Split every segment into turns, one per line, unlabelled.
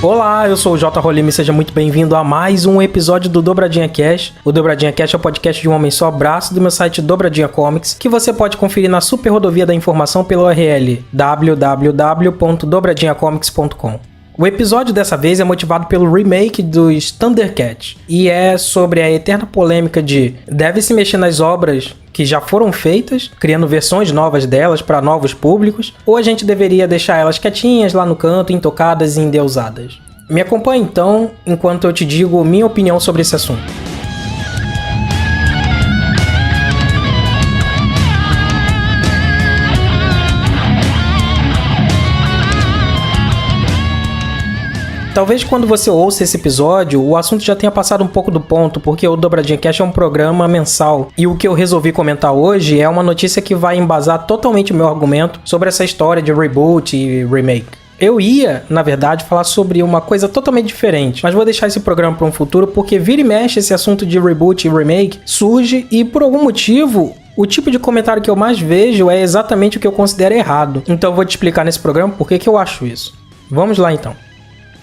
Olá, eu sou o J. Rolim e seja muito bem-vindo a mais um episódio do Dobradinha Cast. O Dobradinha Cast é o podcast de um homem só, abraço do meu site Dobradinha Comics, que você pode conferir na super rodovia da informação pela URL www.dobradinhacomics.com. O episódio dessa vez é motivado pelo remake dos Thundercats e é sobre a eterna polêmica de deve-se mexer nas obras que já foram feitas, criando versões novas delas para novos públicos, ou a gente deveria deixar elas quietinhas lá no canto, intocadas e endeusadas. Me acompanhe então, enquanto eu te digo minha opinião sobre esse assunto. Talvez quando você ouça esse episódio, o assunto já tenha passado um pouco do ponto, porque o Dobradinha Cast é um programa mensal. E o que eu resolvi comentar hoje é uma notícia que vai embasar totalmente o meu argumento sobre essa história de reboot e remake. Eu ia, na verdade, falar sobre uma coisa totalmente diferente, mas vou deixar esse programa para um futuro, porque vira e mexe esse assunto de reboot e remake surge e, por algum motivo, o tipo de comentário que eu mais vejo é exatamente o que eu considero errado. Então eu vou te explicar nesse programa por que eu acho isso. Vamos lá então.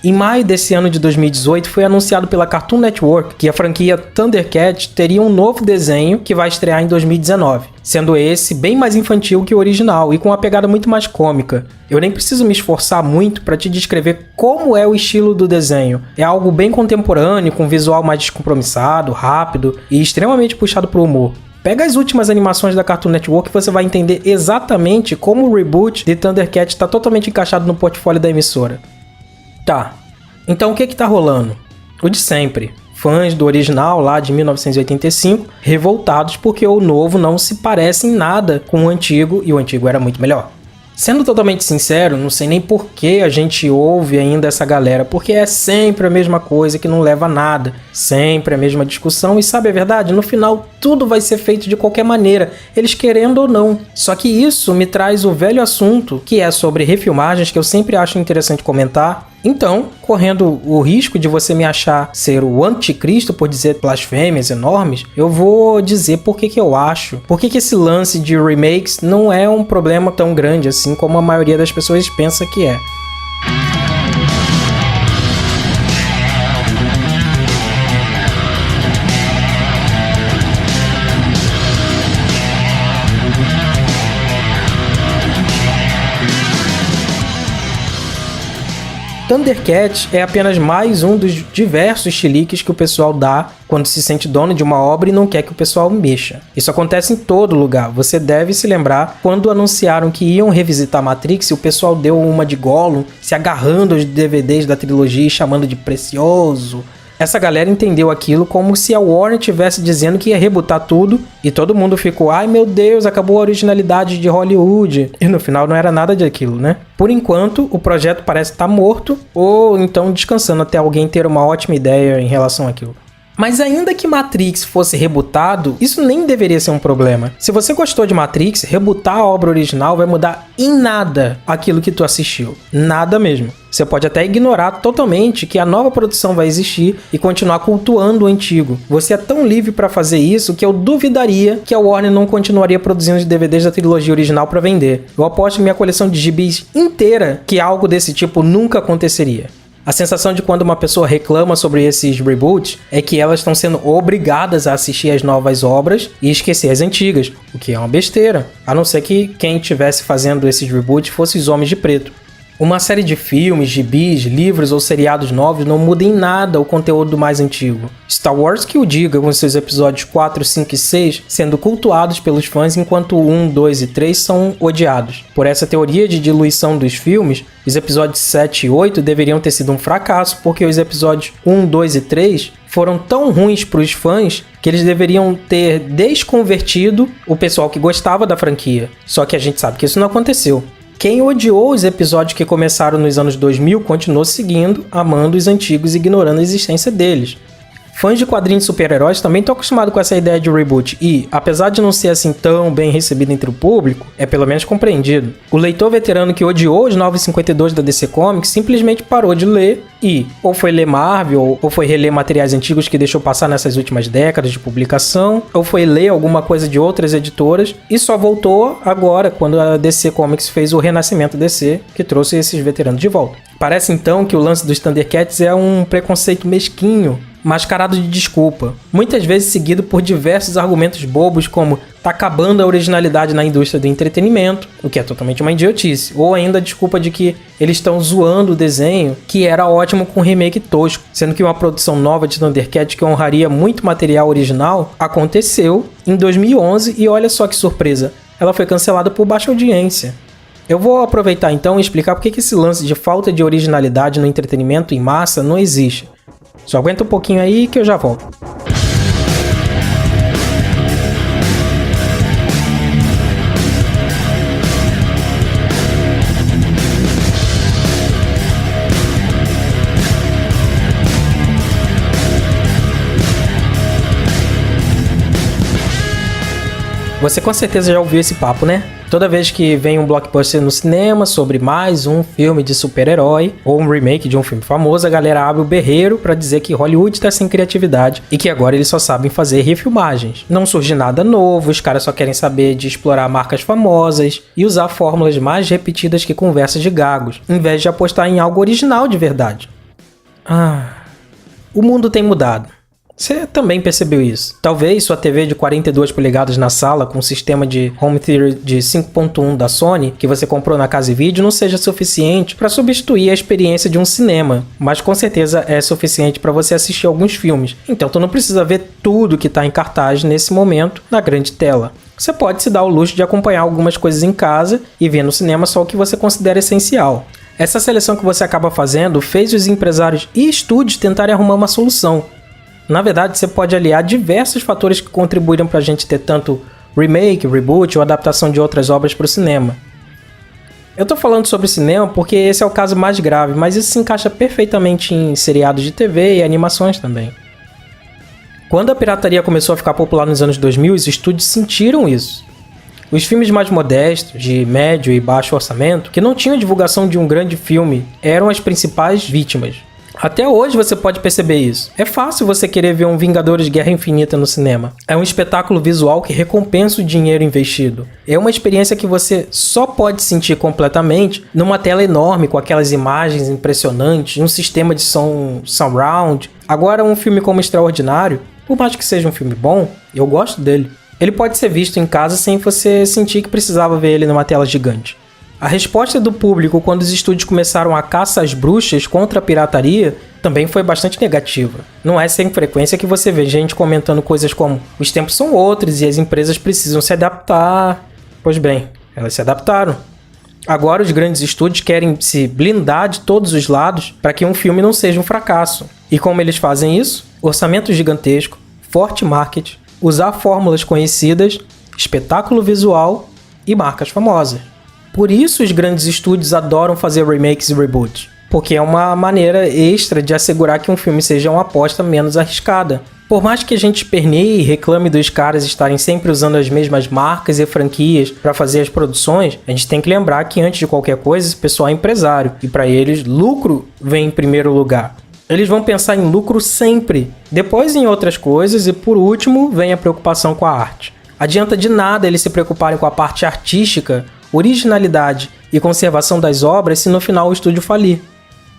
Em maio desse ano de 2018, foi anunciado pela Cartoon Network que a franquia Thundercats teria um novo desenho que vai estrear em 2019, sendo esse bem mais infantil que o original e com uma pegada muito mais cômica. Eu nem preciso me esforçar muito para te descrever como é o estilo do desenho. É algo bem contemporâneo, com um visual mais descompromissado, rápido e extremamente puxado para o humor. Pega as últimas animações da Cartoon Network e você vai entender exatamente como o reboot de Thundercats está totalmente encaixado no portfólio da emissora. Tá, então o que tá rolando? O de sempre. Fãs do original lá de 1985 revoltados porque o novo não se parece em nada com o antigo e o antigo era muito melhor. Sendo totalmente sincero, não sei nem por que a gente ouve ainda essa galera, porque é sempre a mesma coisa que não leva a nada, sempre a mesma discussão e sabe a verdade? No final tudo vai ser feito de qualquer maneira, eles querendo ou não. Só que isso me traz o velho assunto, que é sobre refilmagens, que eu sempre acho interessante comentar. Então, correndo o risco de você me achar ser o anticristo por dizer blasfêmias enormes, eu vou dizer por que eu acho. Por que esse lance de remakes não é um problema tão grande assim como a maioria das pessoas pensa que é. Thundercats é apenas mais um dos diversos chiliques que o pessoal dá quando se sente dono de uma obra e não quer que o pessoal mexa. Isso acontece em todo lugar. Você deve se lembrar quando anunciaram que iam revisitar Matrix e o pessoal deu uma de Gollum, se agarrando aos DVDs da trilogia e chamando de precioso. Essa galera entendeu aquilo como se a Warner estivesse dizendo que ia rebutar tudo e todo mundo ficou, ai meu Deus, acabou a originalidade de Hollywood. E no final não era nada daquilo, né? Por enquanto, o projeto parece estar morto ou então descansando até alguém ter uma ótima ideia em relação àquilo. Mas ainda que Matrix fosse rebutado, isso nem deveria ser um problema. Se você gostou de Matrix, rebutar a obra original vai mudar em nada aquilo que tu assistiu. Nada mesmo. Você pode até ignorar totalmente que a nova produção vai existir e continuar cultuando o antigo. Você é tão livre para fazer isso que eu duvidaria que a Warner não continuaria produzindo os DVDs da trilogia original para vender. Eu aposto em minha coleção de gibis inteira que algo desse tipo nunca aconteceria. A sensação de quando uma pessoa reclama sobre esses reboots é que elas estão sendo obrigadas a assistir as novas obras e esquecer as antigas, o que é uma besteira, a não ser que quem estivesse fazendo esses reboots fosse os Homens de Preto. Uma série de filmes, gibis, livros ou seriados novos não muda em nada o conteúdo mais antigo. Star Wars que o diga, com seus episódios 4, 5 e 6 sendo cultuados pelos fãs enquanto 1, 2 e 3 são odiados. Por essa teoria de diluição dos filmes, os episódios 7 e 8 deveriam ter sido um fracasso, porque os episódios 1, 2 e 3 foram tão ruins para os fãs que eles deveriam ter desconvertido o pessoal que gostava da franquia. Só que a gente sabe que isso não aconteceu. Quem odiou os episódios que começaram nos anos 2000 continuou seguindo, amando os antigos e ignorando a existência deles. Fãs de quadrinhos de super-heróis também estão acostumados com essa ideia de reboot e, apesar de não ser assim tão bem recebido entre o público, é pelo menos compreendido. O leitor veterano que odiou os 952 da DC Comics simplesmente parou de ler e ou foi ler Marvel, ou foi reler materiais antigos que deixou passar nessas últimas décadas de publicação, ou foi ler alguma coisa de outras editoras e só voltou agora, quando a DC Comics fez o renascimento DC, que trouxe esses veteranos de volta. Parece então que o lance dos Thundercats é um preconceito mesquinho, mascarado de desculpa, muitas vezes seguido por diversos argumentos bobos como tá acabando a originalidade na indústria do entretenimento, o que é totalmente uma idiotice, ou ainda a desculpa de que eles estão zoando o desenho, que era ótimo com um remake tosco, sendo que uma produção nova de Thundercats que honraria muito material original aconteceu em 2011 e olha só que surpresa, ela foi cancelada por baixa audiência. Eu vou aproveitar então e explicar por que esse lance de falta de originalidade no entretenimento em massa não existe. Só aguenta um pouquinho aí que eu já volto. Você com certeza já ouviu esse papo, né? Toda vez que vem um blockbuster no cinema sobre mais um filme de super-herói ou um remake de um filme famoso, a galera abre o berreiro pra dizer que Hollywood tá sem criatividade e que agora eles só sabem fazer refilmagens. Não surge nada novo, os caras só querem saber de explorar marcas famosas e usar fórmulas mais repetidas que conversas de gagos, em vez de apostar em algo original de verdade. O mundo tem mudado. Você também percebeu isso. Talvez sua TV de 42 polegadas na sala com um sistema de home theater de 5.1 da Sony que você comprou na Casa e Vídeo não seja suficiente para substituir a experiência de um cinema, mas com certeza é suficiente para você assistir alguns filmes. Então tu não precisa ver tudo que está em cartaz nesse momento na grande tela. Você pode se dar o luxo de acompanhar algumas coisas em casa e ver no cinema só o que você considera essencial. Essa seleção que você acaba fazendo fez os empresários e estúdios tentarem arrumar uma solução. Na verdade, você pode aliar diversos fatores que contribuíram para a gente ter tanto remake, reboot ou adaptação de outras obras para o cinema. Eu tô falando sobre cinema porque esse é o caso mais grave, mas isso se encaixa perfeitamente em seriados de TV e animações também. Quando a pirataria começou a ficar popular nos anos 2000, os estúdios sentiram isso. Os filmes mais modestos, de médio e baixo orçamento, que não tinham divulgação de um grande filme, eram as principais vítimas. Até hoje você pode perceber isso. É fácil você querer ver um Vingadores Guerra Infinita no cinema. É um espetáculo visual que recompensa o dinheiro investido. É uma experiência que você só pode sentir completamente numa tela enorme com aquelas imagens impressionantes, um sistema de som surround. Agora um filme como Extraordinário, por mais que seja um filme bom, eu gosto dele. Ele pode ser visto em casa sem você sentir que precisava ver ele numa tela gigante. A resposta do público quando os estúdios começaram a caça às bruxas contra a pirataria também foi bastante negativa. Não é sem frequência que você vê gente comentando coisas como os tempos são outros e as empresas precisam se adaptar. Pois bem, elas se adaptaram. Agora os grandes estúdios querem se blindar de todos os lados para que um filme não seja um fracasso. E como eles fazem isso? Orçamento gigantesco, forte marketing, usar fórmulas conhecidas, espetáculo visual e marcas famosas. Por isso os grandes estúdios adoram fazer remakes e reboots, porque é uma maneira extra de assegurar que um filme seja uma aposta menos arriscada. Por mais que a gente esperneie e reclame dos caras estarem sempre usando as mesmas marcas e franquias para fazer as produções, a gente tem que lembrar que antes de qualquer coisa esse pessoal é empresário, e para eles lucro vem em primeiro lugar. Eles vão pensar em lucro sempre, depois em outras coisas e por último vem a preocupação com a arte. Adianta de nada eles se preocuparem com a parte artística, originalidade e conservação das obras se no final o estúdio falir.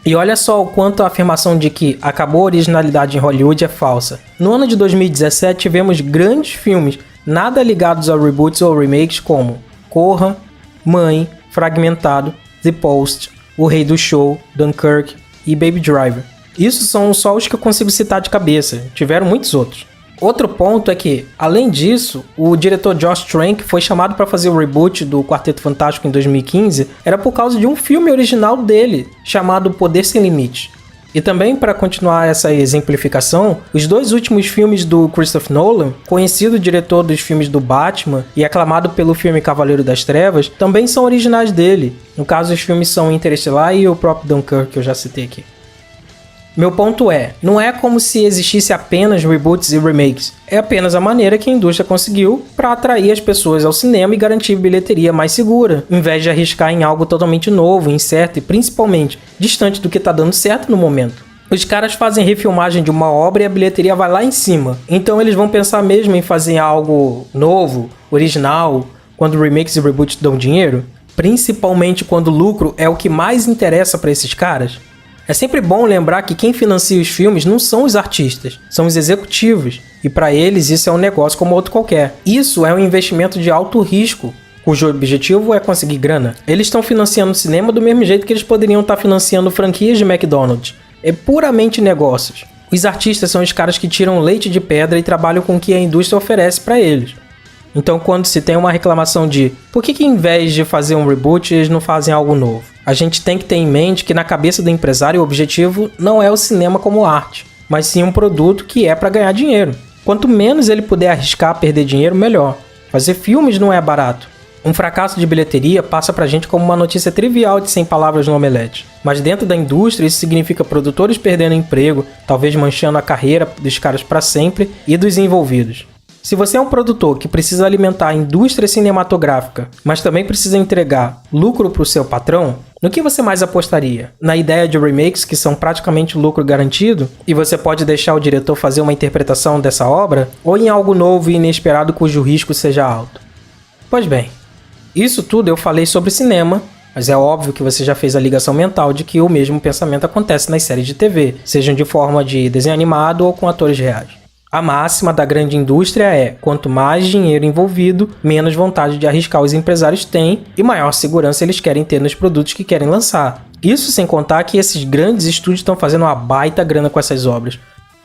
E olha só o quanto a afirmação de que acabou a originalidade em Hollywood é falsa. No ano de 2017 tivemos grandes filmes nada ligados a reboots ou remakes como Corra, Mãe, Fragmentado, The Post, O Rei do Show, Dunkirk e Baby Driver. Isso são só os que eu consigo citar de cabeça, tiveram muitos outros. Outro ponto é que, além disso, o diretor Josh Trank foi chamado para fazer o reboot do Quarteto Fantástico em 2015, era por causa de um filme original dele, chamado Poder Sem Limite. E também, para continuar essa exemplificação, os dois últimos filmes do Christopher Nolan, conhecido diretor dos filmes do Batman e aclamado pelo filme Cavaleiro das Trevas, também são originais dele. No caso, os filmes são Interestelar e o próprio Dunkirk, que eu já citei aqui. Meu ponto não é como se existisse apenas reboots e remakes. É apenas a maneira que a indústria conseguiu para atrair as pessoas ao cinema e garantir bilheteria mais segura, em vez de arriscar em algo totalmente novo, incerto e principalmente distante do que está dando certo no momento. Os caras fazem refilmagem de uma obra e a bilheteria vai lá em cima. Então eles vão pensar mesmo em fazer algo novo, original, quando remakes e reboots dão dinheiro? Principalmente quando o lucro é o que mais interessa para esses caras? É sempre bom lembrar que quem financia os filmes não são os artistas, são os executivos, e para eles isso é um negócio como outro qualquer. Isso é um investimento de alto risco, cujo objetivo é conseguir grana. Eles estão financiando o cinema do mesmo jeito que eles poderiam estar financiando franquias de McDonald's. É puramente negócios. Os artistas são os caras que tiram leite de pedra e trabalham com o que a indústria oferece para eles. Então quando se tem uma reclamação de por que em vez de fazer um reboot eles não fazem algo novo? A gente tem que ter em mente que na cabeça do empresário o objetivo não é o cinema como arte, mas sim um produto que é para ganhar dinheiro. Quanto menos ele puder arriscar perder dinheiro, melhor. Fazer filmes não é barato. Um fracasso de bilheteria passa pra gente como uma notícia trivial de 100 palavras no omelete. Mas dentro da indústria isso significa produtores perdendo emprego, talvez manchando a carreira dos caras para sempre e dos envolvidos. Se você é um produtor que precisa alimentar a indústria cinematográfica, mas também precisa entregar lucro para o seu patrão, no que você mais apostaria? Na ideia de remakes que são praticamente lucro garantido e você pode deixar o diretor fazer uma interpretação dessa obra? Ou em algo novo e inesperado cujo risco seja alto? Pois bem, isso tudo eu falei sobre cinema, mas é óbvio que você já fez a ligação mental de que o mesmo pensamento acontece nas séries de TV, sejam de forma de desenho animado ou com atores reais. A máxima da grande indústria é, quanto mais dinheiro envolvido, menos vontade de arriscar os empresários têm e maior segurança eles querem ter nos produtos que querem lançar. Isso sem contar que esses grandes estúdios estão fazendo uma baita grana com essas obras.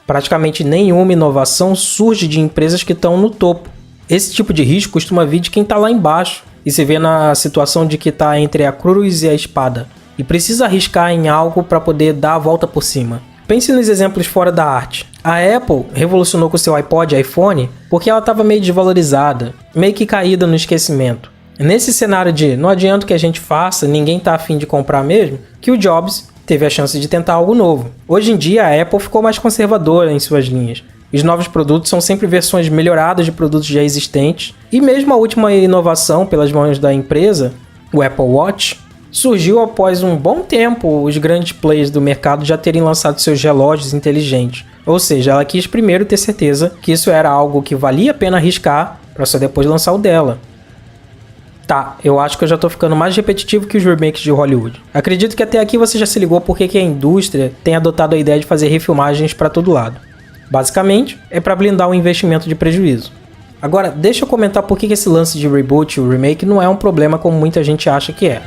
Praticamente nenhuma inovação surge de empresas que estão no topo. Esse tipo de risco costuma vir de quem está lá embaixo e se vê na situação de que está entre a cruz e a espada e precisa arriscar em algo para poder dar a volta por cima. Pense nos exemplos fora da arte. A Apple revolucionou com seu iPod e iPhone porque ela estava meio desvalorizada, meio que caída no esquecimento. Nesse cenário de não adianta o que a gente faça, ninguém tá afim de comprar mesmo, que o Jobs teve a chance de tentar algo novo. Hoje em dia a Apple ficou mais conservadora em suas linhas. Os novos produtos são sempre versões melhoradas de produtos já existentes, e mesmo a última inovação pelas mãos da empresa, o Apple Watch, surgiu após um bom tempo os grandes players do mercado já terem lançado seus relógios inteligentes. Ou seja, ela quis primeiro ter certeza que isso era algo que valia a pena arriscar para só depois lançar o dela. Tá, eu acho que eu já tô ficando mais repetitivo que os remakes de Hollywood. Acredito que até aqui você já se ligou porque que a indústria tem adotado a ideia de fazer refilmagens para todo lado. Basicamente, é para blindar o investimento de prejuízo. Agora, deixa eu comentar por que esse lance de reboot e remake não é um problema como muita gente acha que é.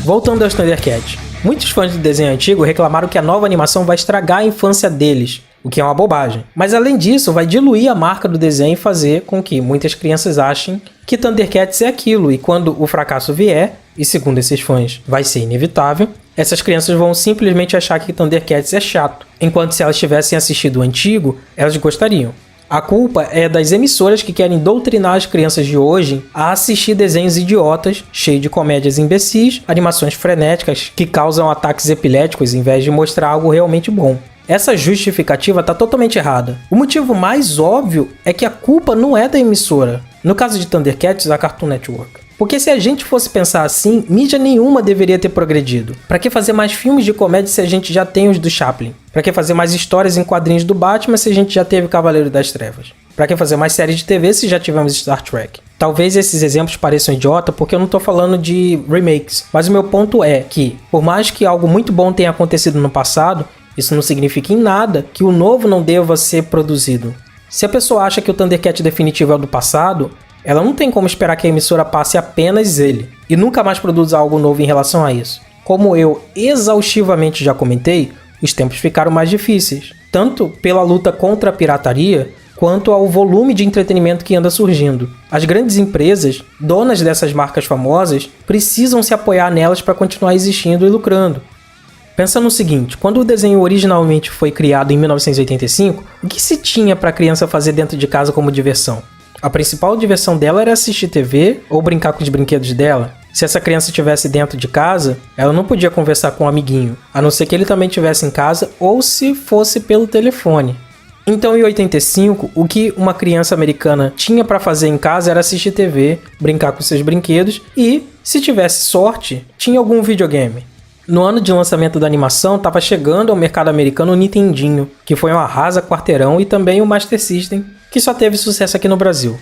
Voltando aos Thundercats, muitos fãs do desenho antigo reclamaram que a nova animação vai estragar a infância deles, o que é uma bobagem. Mas além disso, vai diluir a marca do desenho e fazer com que muitas crianças achem que Thundercats é aquilo, e quando o fracasso vier, e segundo esses fãs vai ser inevitável, essas crianças vão simplesmente achar que Thundercats é chato, enquanto se elas tivessem assistido o antigo, elas gostariam. A culpa é das emissoras que querem doutrinar as crianças de hoje a assistir desenhos idiotas, cheios de comédias imbecis, animações frenéticas que causam ataques epiléticos em vez de mostrar algo realmente bom. Essa justificativa está totalmente errada. O motivo mais óbvio é que a culpa não é da emissora. No caso de Thundercats, da Cartoon Network. Porque se a gente fosse pensar assim, mídia nenhuma deveria ter progredido. Pra que fazer mais filmes de comédia se a gente já tem os do Chaplin? Pra que fazer mais histórias em quadrinhos do Batman se a gente já teve Cavaleiro das Trevas? Pra que fazer mais séries de TV se já tivemos Star Trek? Talvez esses exemplos pareçam idiota porque eu não tô falando de remakes, mas o meu ponto é que, por mais que algo muito bom tenha acontecido no passado, isso não significa em nada que o novo não deva ser produzido. Se a pessoa acha que o Thundercat definitivo é o do passado, ela não tem como esperar que a emissora passe apenas ele, e nunca mais produza algo novo em relação a isso. Como eu exaustivamente já comentei, os tempos ficaram mais difíceis, tanto pela luta contra a pirataria, quanto ao volume de entretenimento que anda surgindo. As grandes empresas, donas dessas marcas famosas, precisam se apoiar nelas para continuar existindo e lucrando. Pensa no seguinte, quando o desenho originalmente foi criado em 1985, o que se tinha para a criança fazer dentro de casa como diversão? A principal diversão dela era assistir TV ou brincar com os brinquedos dela. Se essa criança estivesse dentro de casa, ela não podia conversar com um amiguinho, a não ser que ele também estivesse em casa ou se fosse pelo telefone. Então, em 85, o que uma criança americana tinha para fazer em casa era assistir TV, brincar com seus brinquedos e, se tivesse sorte, tinha algum videogame. No ano de lançamento da animação, estava chegando ao mercado americano o Nintendinho, que foi um arrasa quarteirão, e também o Master System, que só teve sucesso aqui no Brasil.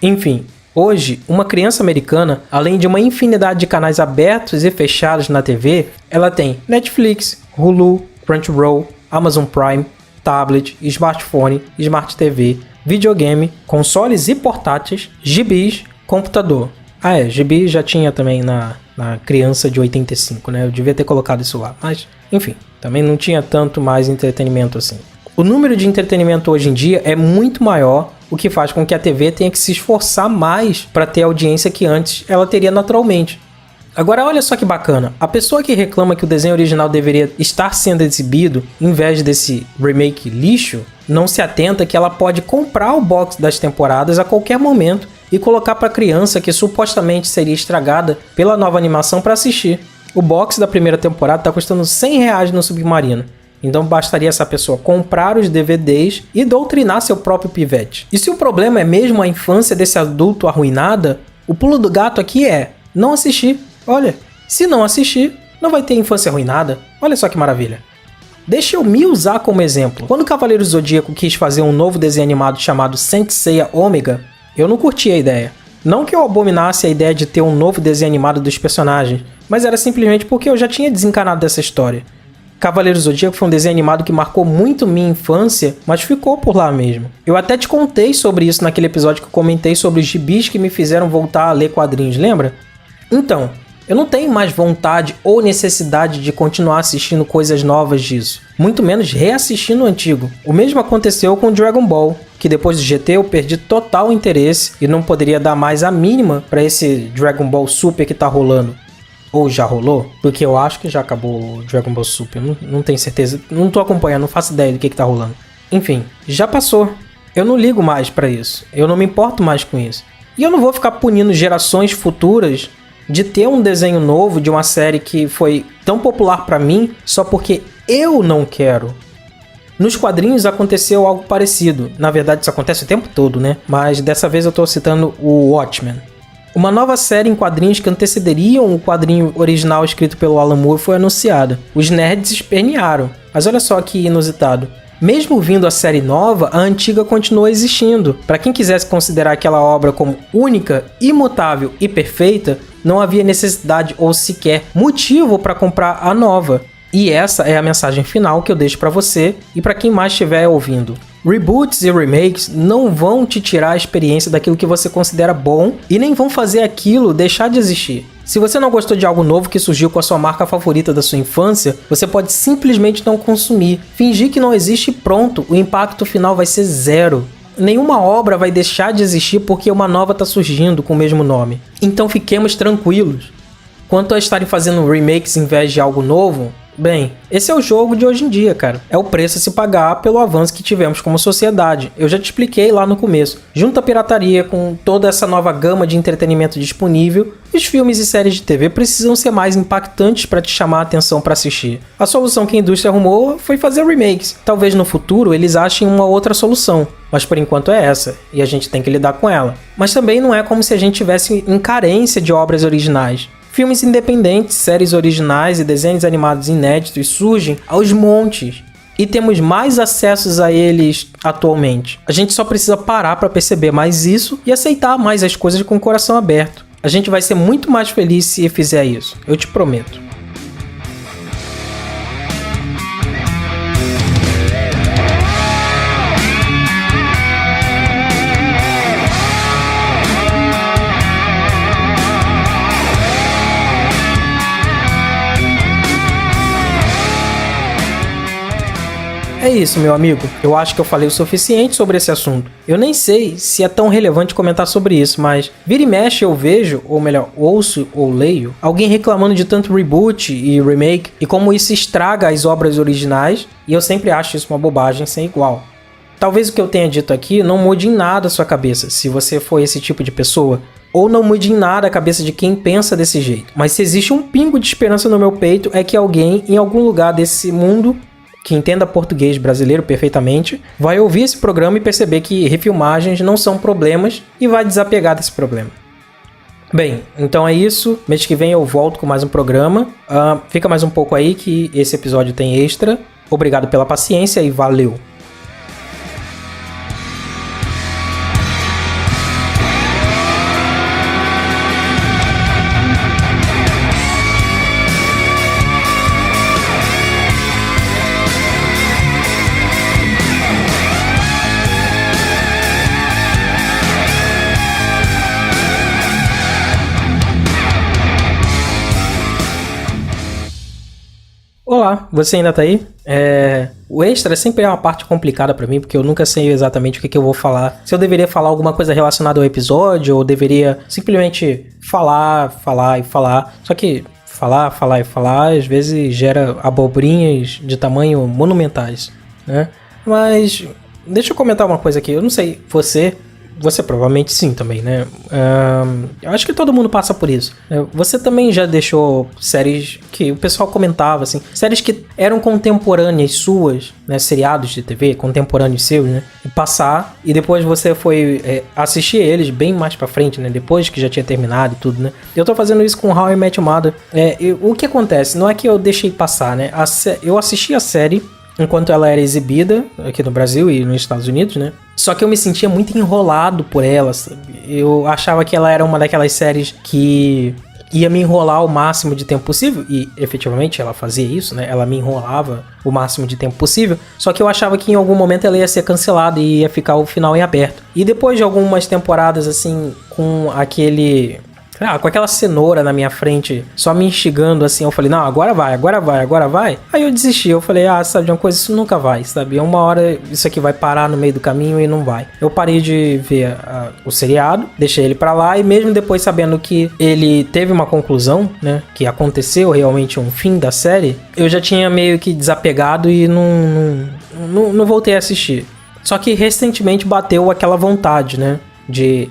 Enfim, hoje, uma criança americana, além de uma infinidade de canais abertos e fechados na TV, ela tem Netflix, Hulu, Crunchyroll, Amazon Prime, tablet, smartphone, Smart TV, videogame, consoles e portáteis, gibis, computador. Gibi já tinha também na criança de 85, né? Eu devia ter colocado isso lá, mas enfim, também não tinha tanto mais entretenimento assim. O número de entretenimento hoje em dia é muito maior, o que faz com que a TV tenha que se esforçar mais para ter a audiência que antes ela teria naturalmente. Agora olha só que bacana, a pessoa que reclama que o desenho original deveria estar sendo exibido em vez desse remake lixo, não se atenta que ela pode comprar o box das temporadas a qualquer momento e colocar para a criança que supostamente seria estragada pela nova animação para assistir. O box da primeira temporada está custando R$100 no Submarino. Então bastaria essa pessoa comprar os DVDs e doutrinar seu próprio pivete. E se o problema é mesmo a infância desse adulto arruinada, o pulo do gato aqui é não assistir. Olha, se não assistir, não vai ter infância arruinada. Olha só que maravilha. Deixa eu me usar como exemplo. Quando o Cavaleiro Zodíaco quis fazer um novo desenho animado chamado Saint Seiya Omega, eu não curti a ideia. Não que eu abominasse a ideia de ter um novo desenho animado dos personagens, mas era simplesmente porque eu já tinha desencanado dessa história. Cavaleiro Zodíaco foi um desenho animado que marcou muito minha infância, mas ficou por lá mesmo. Eu até te contei sobre isso naquele episódio que eu comentei sobre os gibis que me fizeram voltar a ler quadrinhos, lembra? Então, eu não tenho mais vontade ou necessidade de continuar assistindo coisas novas disso, muito menos reassistindo o antigo. O mesmo aconteceu com Dragon Ball, que depois do GT eu perdi total interesse e não poderia dar mais a mínima para esse Dragon Ball Super que tá rolando. Ou já rolou? Porque eu acho que já acabou o Dragon Ball Super, não tenho certeza, não tô acompanhando, não faço ideia do que tá rolando. Enfim, já passou. Eu não ligo mais para isso, eu não me importo mais com isso. E eu não vou ficar punindo gerações futuras de ter um desenho novo de uma série que foi tão popular pra mim só porque eu não quero. Nos quadrinhos aconteceu algo parecido. Na verdade, isso acontece o tempo todo, né? Mas dessa vez eu tô citando o Watchmen. Uma nova série em quadrinhos que antecederiam o quadrinho original escrito pelo Alan Moore foi anunciada. Os nerds espernearam. Mas olha só que inusitado. Mesmo vindo a série nova, a antiga continua existindo. Para quem quisesse considerar aquela obra como única, imutável e perfeita, não havia necessidade ou sequer motivo para comprar a nova. E essa é a mensagem final que eu deixo para você e para quem mais estiver ouvindo. Reboots e remakes não vão te tirar a experiência daquilo que você considera bom e nem vão fazer aquilo deixar de existir. Se você não gostou de algo novo que surgiu com a sua marca favorita da sua infância, você pode simplesmente não consumir, fingir que não existe e pronto, o impacto final vai ser zero. Nenhuma obra vai deixar de existir porque uma nova está surgindo com o mesmo nome. Então fiquemos tranquilos. Quanto a estarem fazendo remakes em vez de algo novo, bem, esse é o jogo de hoje em dia, cara. É o preço a se pagar pelo avanço que tivemos como sociedade. Eu já te expliquei lá no começo. Junto à pirataria com toda essa nova gama de entretenimento disponível, os filmes e séries de TV precisam ser mais impactantes para te chamar a atenção para assistir. A solução que a indústria arrumou foi fazer remakes. Talvez no futuro eles achem uma outra solução, mas por enquanto é essa, e a gente tem que lidar com ela. Mas também não é como se a gente tivesse em carência de obras originais. Filmes independentes, séries originais e desenhos animados inéditos surgem aos montes e temos mais acessos a eles atualmente. A gente só precisa parar para perceber mais isso e aceitar mais as coisas com o coração aberto. A gente vai ser muito mais feliz se fizer isso, eu te prometo. É isso, meu amigo. Eu acho que eu falei o suficiente sobre esse assunto. Eu nem sei se é tão relevante comentar sobre isso, mas vira e mexe eu vejo, ou melhor, ouço ou leio, alguém reclamando de tanto reboot e remake e como isso estraga as obras originais, e eu sempre acho isso uma bobagem sem igual. Talvez o que eu tenha dito aqui não mude em nada a sua cabeça, se você for esse tipo de pessoa, ou não mude em nada a cabeça de quem pensa desse jeito. Mas se existe um pingo de esperança no meu peito, é que alguém em algum lugar desse mundo que entenda português brasileiro perfeitamente, vai ouvir esse programa e perceber que refilmagens não são problemas e vai desapegar desse problema. Bem, então é isso. Mês que vem eu volto com mais um programa. Fica mais um pouco aí que esse episódio tem extra. Obrigado pela paciência e valeu! Olá, você ainda tá aí? O extra sempre é uma parte complicada pra mim, porque eu nunca sei exatamente o que eu vou falar. Se eu deveria falar alguma coisa relacionada ao episódio, ou deveria simplesmente falar e falar. Só que falar e falar, às vezes gera abobrinhas de tamanho monumentais, né? Mas deixa eu comentar uma coisa aqui. Eu não sei, você provavelmente sim também, né? Eu acho que todo mundo passa por isso. Você também já deixou séries que o pessoal comentava, assim, séries que eram contemporâneas suas, né? Seriados de TV, contemporâneos seus, né? E passar, e depois você foi assistir eles bem mais pra frente, né? Depois que já tinha terminado e tudo, né? Eu tô fazendo isso com How I Met Your Mother. O que acontece? Não é que eu deixei passar, né? Eu assisti a série enquanto ela era exibida aqui no Brasil e nos Estados Unidos, né? Só que eu me sentia muito enrolado por ela, sabe? Eu achava que ela era uma daquelas séries que ia me enrolar o máximo de tempo possível, e efetivamente ela fazia isso, né? Ela me enrolava o máximo de tempo possível, só que eu achava que em algum momento ela ia ser cancelada e ia ficar o final em aberto. E depois de algumas temporadas, assim, com aquela cenoura na minha frente, só me instigando assim, eu falei, não, agora vai. Aí eu desisti, eu falei, sabe de uma coisa, isso nunca vai, sabe? Uma hora isso aqui vai parar no meio do caminho e não vai. Eu parei de ver o seriado, deixei ele pra lá, e mesmo depois sabendo que ele teve uma conclusão, né, que aconteceu realmente um fim da série, eu já tinha meio que desapegado e não voltei a assistir. Só que recentemente bateu aquela vontade, né, de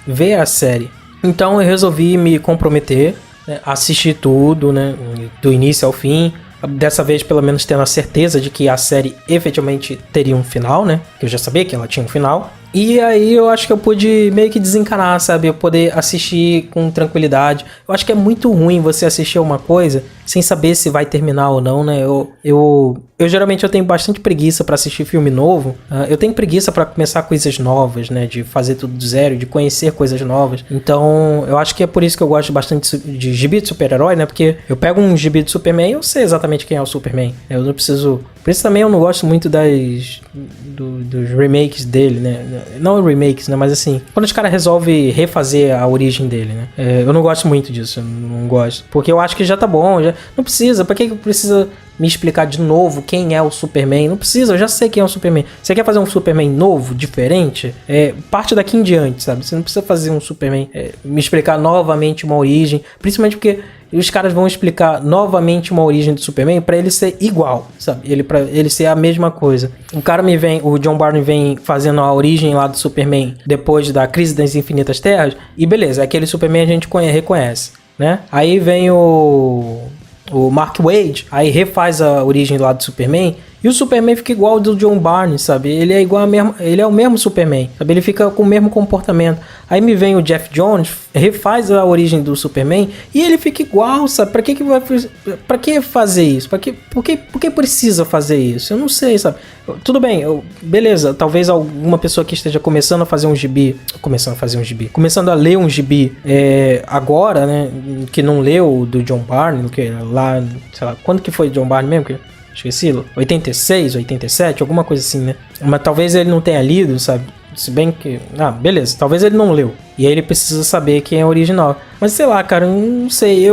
ver a série. Então eu resolvi me comprometer, né, assistir tudo, né, do início ao fim. Dessa vez, pelo menos, tendo a certeza de que a série efetivamente teria um final, né? Que eu já sabia que ela tinha um final. E aí eu acho que eu pude meio que desencanar, sabe? Eu poder assistir com tranquilidade. Eu acho que é muito ruim você assistir uma coisa sem saber se vai terminar ou não, né? Eu geralmente eu tenho bastante preguiça pra assistir filme novo. Eu tenho preguiça pra começar coisas novas, né? De fazer tudo do zero, de conhecer coisas novas. Então, eu acho que é por isso que eu gosto bastante de gibi de super-herói, né? Porque eu pego um gibi de Superman e eu sei exatamente quem é o Superman. Eu não preciso... Por isso também eu não gosto muito dos remakes dele, né? Não remakes, né? Mas assim, quando os caras resolvem refazer a origem dele, né? Eu não gosto muito disso, eu não gosto. Porque eu acho que já tá bom, já não precisa. Pra que precisa me explicar de novo quem é o Superman? Não precisa, eu já sei quem é o Superman. Você quer fazer um Superman novo, diferente? Parte daqui em diante, sabe? Você não precisa fazer um Superman, me explicar novamente uma origem. Principalmente porque os caras vão explicar novamente uma origem do Superman pra ele ser igual, sabe? Pra ele ser a mesma coisa. O John Byrne vem fazendo a origem lá do Superman depois da Crise das Infinitas Terras, e beleza, aquele Superman a gente reconhece, né? Aí vem o Mark Waid, aí refaz a origem lá do Superman, e o Superman fica igual ao do John Byrne, sabe? Ele é o mesmo Superman, sabe? Ele fica com o mesmo comportamento. Aí me vem o Jeff Jones, refaz a origem do Superman e ele fica igual, sabe? Pra que fazer isso? Por que precisa fazer isso? Eu não sei, sabe? Tudo bem, beleza, talvez alguma pessoa que esteja começando a ler um gibi agora, né? Que não leu o do John Byrne, que lá, sei lá, quando que foi o John Byrne mesmo? Esqueci, 86, 87, alguma coisa assim, né? Mas talvez ele não tenha lido, sabe? Se bem que... beleza, talvez ele não leu. E aí ele precisa saber quem é o original. Mas sei lá, cara, não sei.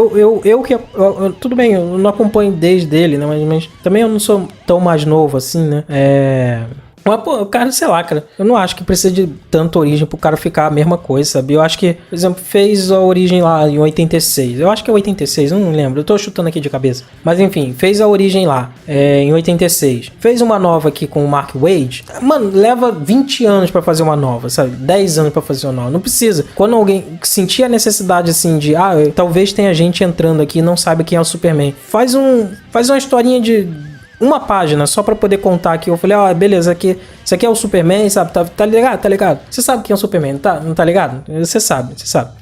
Tudo bem, eu não acompanho desde ele, né? Mas também eu não sou tão mais novo assim, né? Mas, pô, cara, sei lá, cara. Eu não acho que precisa de tanta origem pro cara ficar a mesma coisa, sabe? Eu acho que, por exemplo, fez a origem lá em 86. Eu acho que é 86, eu não lembro. Eu tô chutando aqui de cabeça. Mas enfim, fez a origem lá em 86. Fez uma nova aqui com o Mark Waid. Mano, leva 20 anos pra fazer uma nova, sabe? 10 anos pra fazer uma nova. Não precisa. Quando alguém sentir a necessidade, assim, de... talvez tenha gente entrando aqui e não sabe quem é o Superman. Faz uma historinha de... uma página, só pra poder contar aqui. Eu falei, beleza, isso aqui é o Superman, sabe? Tá ligado? Tá ligado? Você sabe quem é o Superman, não tá ligado? Você sabe.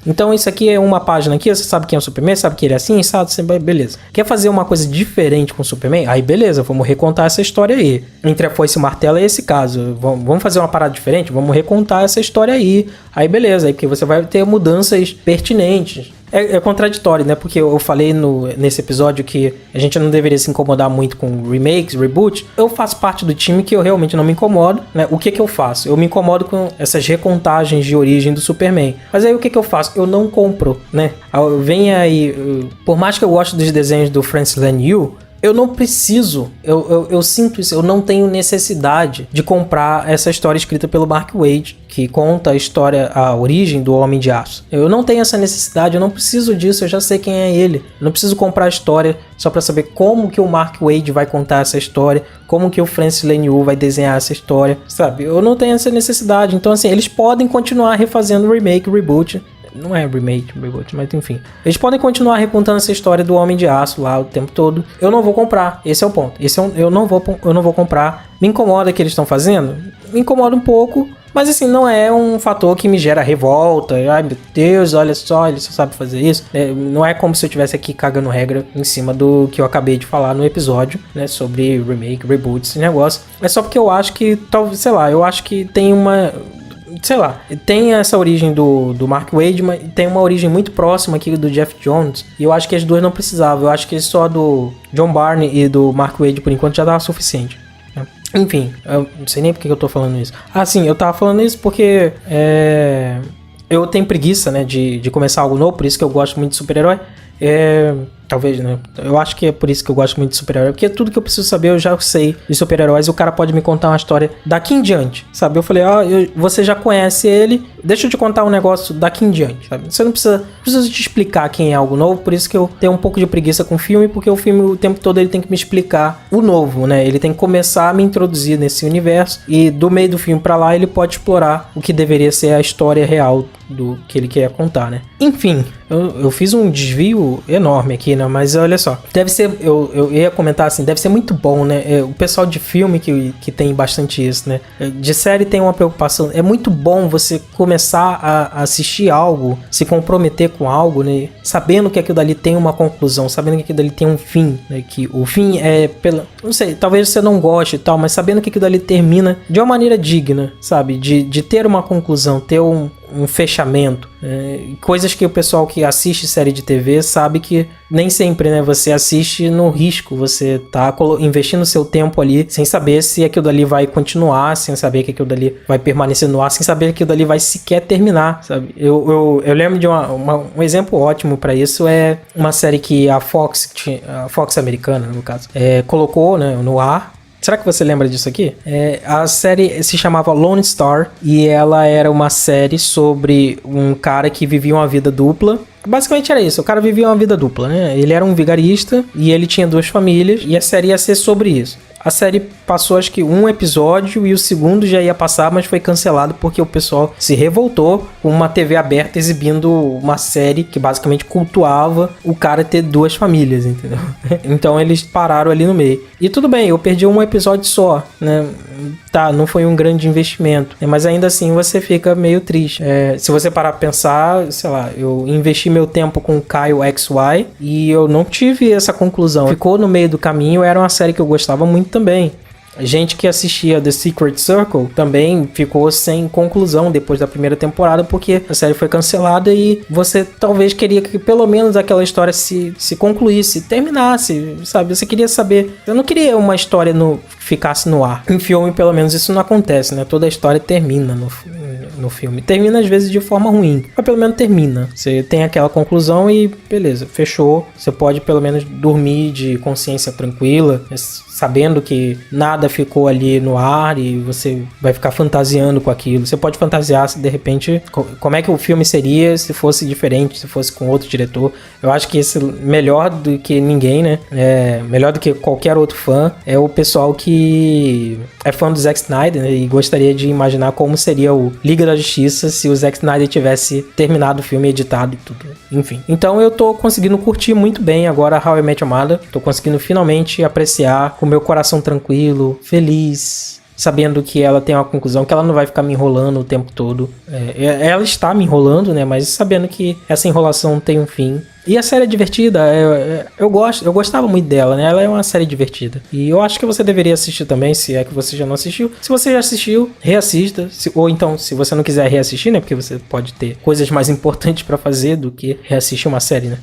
Então isso aqui é uma página aqui, você sabe quem é o Superman, sabe que ele é assim, sabe? Beleza. Quer fazer uma coisa diferente com o Superman? Aí beleza, vamos recontar essa história aí. Entre a Foice e o Martelo é esse caso. Vamos fazer uma parada diferente? Vamos recontar essa história aí. Aí beleza, aí porque você vai ter mudanças pertinentes. É contraditório, né? Porque eu falei nesse episódio que a gente não deveria se incomodar muito com remakes, reboots. Eu faço parte do time que eu realmente não me incomodo, né? O que eu faço? Eu me incomodo com essas recontagens de origem do Superman. Mas aí o que eu faço? Eu não compro, né? Vem aí... Por mais que eu goste dos desenhos do Francis Lin Yu, eu não preciso, eu sinto isso, eu não tenho necessidade de comprar essa história escrita pelo Mark Waid, que conta a origem do Homem de Aço. Eu não tenho essa necessidade, eu não preciso disso, eu já sei quem é ele. Eu não preciso comprar a história só pra saber como que o Mark Waid vai contar essa história, como que o Francis Lin Yu vai desenhar essa história, sabe? Eu não tenho essa necessidade, então assim, eles podem continuar refazendo remake, reboot. Não é remake, reboot, mas enfim. Eles podem continuar recontando essa história do Homem de Aço lá o tempo todo. Eu não vou comprar, esse é o ponto. Eu não vou comprar. Me incomoda que eles estão fazendo? Me incomoda um pouco, mas assim, não é um fator que me gera revolta. Ai meu Deus, olha só, ele só sabe fazer isso. Não é como se eu estivesse aqui cagando regra em cima do que eu acabei de falar no episódio, né, sobre remake, reboot, esse negócio. É só porque eu acho que, talvez, sei lá, eu acho que tem uma... Sei lá, tem essa origem do Mark Waid, mas tem uma origem muito próxima aqui do Geoff Johns, e eu acho que as duas não precisavam. Eu acho que só do John Byrne e do Mark Waid por enquanto já dava suficiente, né? Enfim, eu não sei nem porque eu tô falando isso. Sim, eu tava falando isso porque eu tenho preguiça, né, de começar algo novo, por isso que eu gosto muito de super-herói. Talvez, né? Eu acho que é por isso que eu gosto muito de super-herói. Porque tudo que eu preciso saber eu já sei de super-heróis. E o cara pode me contar uma história daqui em diante, sabe? Eu falei, você já conhece ele, deixa eu te contar um negócio daqui em diante, sabe? Você não precisa te explicar quem é algo novo. Por isso que eu tenho um pouco de preguiça com o filme. Porque o filme, o tempo todo, ele tem que me explicar o novo, né? Ele tem que começar a me introduzir nesse universo. E do meio do filme pra lá, ele pode explorar o que deveria ser a história real do que ele quer contar, né? Enfim, eu fiz um desvio enorme aqui, né? Mas olha só, deve ser, eu ia comentar assim, deve ser muito bom, né? O pessoal de filme que tem bastante isso, né? De série tem uma preocupação, é muito bom você começar a assistir algo, se comprometer com algo, né? Sabendo que aquilo dali tem uma conclusão, sabendo que aquilo dali tem um fim, né? Que o fim é não sei, talvez você não goste e tal, mas sabendo que aquilo dali termina de uma maneira digna, sabe? De ter uma conclusão, ter um fechamento, coisas que o pessoal que assiste série de TV sabe que nem sempre, né, você assiste no risco, você tá investindo seu tempo ali sem saber se aquilo dali vai continuar, sem saber que aquilo dali vai permanecer no ar, sem saber que aquilo dali vai sequer terminar, sabe? Eu lembro de um exemplo ótimo pra isso, é uma série que a Fox americana, no caso, colocou, né, no ar. Será que você lembra disso aqui? A série se chamava Lone Star e ela era uma série sobre um cara que vivia uma vida dupla. Basicamente era isso, o cara vivia uma vida dupla, né? Ele era um vigarista e ele tinha 2 famílias e a série ia ser sobre isso. A série passou acho que um episódio e o segundo já ia passar, mas foi cancelado porque o pessoal se revoltou com uma TV aberta exibindo uma série que basicamente cultuava o cara ter 2 famílias, entendeu? Então eles pararam ali no meio. E tudo bem, eu perdi um episódio só, né? Tá, não foi um grande investimento, mas ainda assim você fica meio triste. Se você parar pra pensar, sei lá, eu investi meu tempo com Kyle XY e eu não tive essa conclusão. Ficou no meio do caminho, era uma série que eu gostava muito também. gente que assistia The Secret Circle também ficou sem conclusão depois da primeira temporada, porque a série foi cancelada e você talvez queria que pelo menos aquela história se concluísse, terminasse, sabe? Você queria saber. Eu não queria uma história ficasse no ar. Em filme, pelo menos, isso não acontece, né? Toda a história termina no filme. Termina às vezes de forma ruim, mas pelo menos termina. Você tem aquela conclusão e beleza, fechou. Você pode pelo menos dormir de consciência tranquila, sabendo que nada ficou ali no ar e você vai ficar fantasiando com aquilo. Você pode fantasiar se de repente como é que o filme seria se fosse diferente, se fosse com outro diretor. Eu acho que esse melhor do que ninguém, né? Melhor do que qualquer outro fã é o pessoal que é fã do Zack Snyder, né? E gostaria de imaginar como seria o Liga da Justiça se o Zack Snyder tivesse terminado o filme, editado e tudo. Enfim. Então eu tô conseguindo curtir muito bem agora How I Met Your Mother. Tô conseguindo finalmente apreciar com o meu coração tranquilo, feliz, sabendo que ela tem uma conclusão, que ela não vai ficar me enrolando o tempo todo. Ela está me enrolando, né? Mas sabendo que essa enrolação tem um fim. E a série é divertida, eu gostava muito dela, né? Ela é uma série divertida. E eu acho que você deveria assistir também, se é que você já não assistiu. Se você já assistiu, reassista. Ou então, se você não quiser reassistir, né? Porque você pode ter coisas mais importantes pra fazer do que reassistir uma série, né?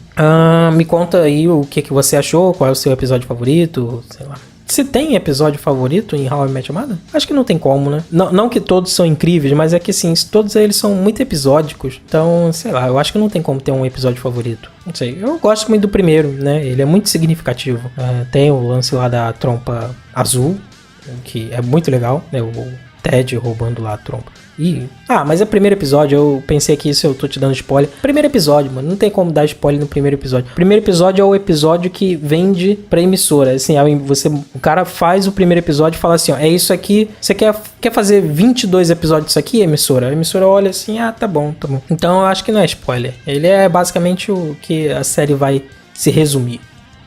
Me conta aí o que você achou, qual é o seu episódio favorito, sei lá. Se tem episódio favorito em How I Met Your Mother? Acho que não tem como, né? Não que todos são incríveis, mas é que assim, todos eles são muito episódicos. Então, sei lá, eu acho que não tem como ter um episódio favorito. Não sei, eu gosto muito do primeiro, né? Ele é muito significativo. Tem o lance lá da trompa azul, que é muito legal, né? O Ted roubando lá a trompa. Mas é o primeiro episódio, eu pensei que isso eu tô te dando spoiler. Primeiro episódio, mano, não tem como dar spoiler no primeiro episódio. O primeiro episódio é o episódio que vende pra emissora. Assim, o cara faz o primeiro episódio e fala assim, ó, é isso aqui, você quer fazer 22 episódios disso aqui, emissora? A emissora olha assim, tá bom. Então eu acho que não é spoiler. Ele é basicamente o que a série vai se resumir.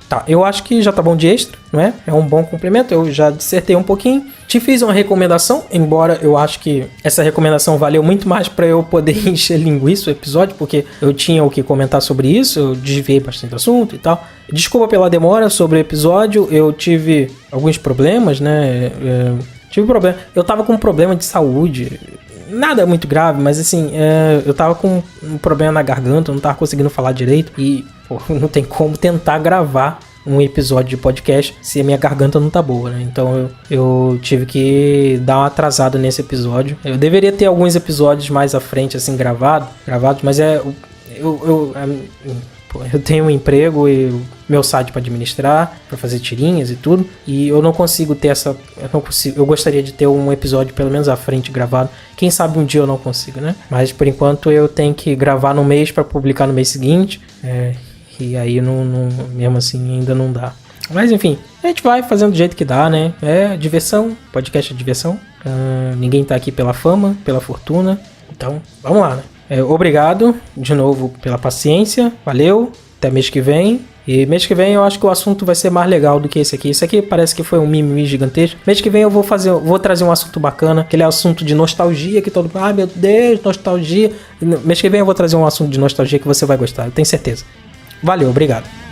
Tá, eu acho que já tá bom de extra, não é? É um bom complemento, eu já dissertei um pouquinho. Te fiz uma recomendação, embora eu acho que essa recomendação valeu muito mais pra eu poder encher linguiça o episódio, porque eu tinha o que comentar sobre isso, eu desviei bastante assunto e tal. Desculpa pela demora sobre o episódio, eu tive alguns problemas, né? Eu tava com um problema de saúde, nada muito grave, mas assim, eu tava com um problema na garganta, eu não tava conseguindo falar direito e não tem como tentar gravar um episódio de podcast se a minha garganta não tá boa, né? Então eu tive que dar uma atrasada nesse episódio. Eu deveria ter alguns episódios mais à frente, assim, gravados, mas eu tenho um emprego e meu site para administrar, para fazer tirinhas e tudo, e eu não consigo ter eu gostaria de ter um episódio pelo menos à frente gravado. Quem sabe um dia eu não consigo, né? Mas por enquanto eu tenho que gravar no mês para publicar no mês seguinte, e aí não, mesmo assim ainda não dá. Mas enfim, a gente vai fazendo do jeito que dá, né? É diversão, podcast é diversão. Ninguém tá aqui pela fama, pela fortuna, então vamos lá, né? Obrigado de novo pela paciência, valeu, até mês que vem. E mês que vem eu acho que o assunto vai ser mais legal do que esse aqui. Esse aqui parece que foi um mimimi gigantesco. Mês que vem eu vou trazer um assunto bacana, aquele assunto de nostalgia que todo mundo, meu Deus, nostalgia. Mês que vem eu vou trazer um assunto de nostalgia que você vai gostar, eu tenho certeza. Valeu, obrigado.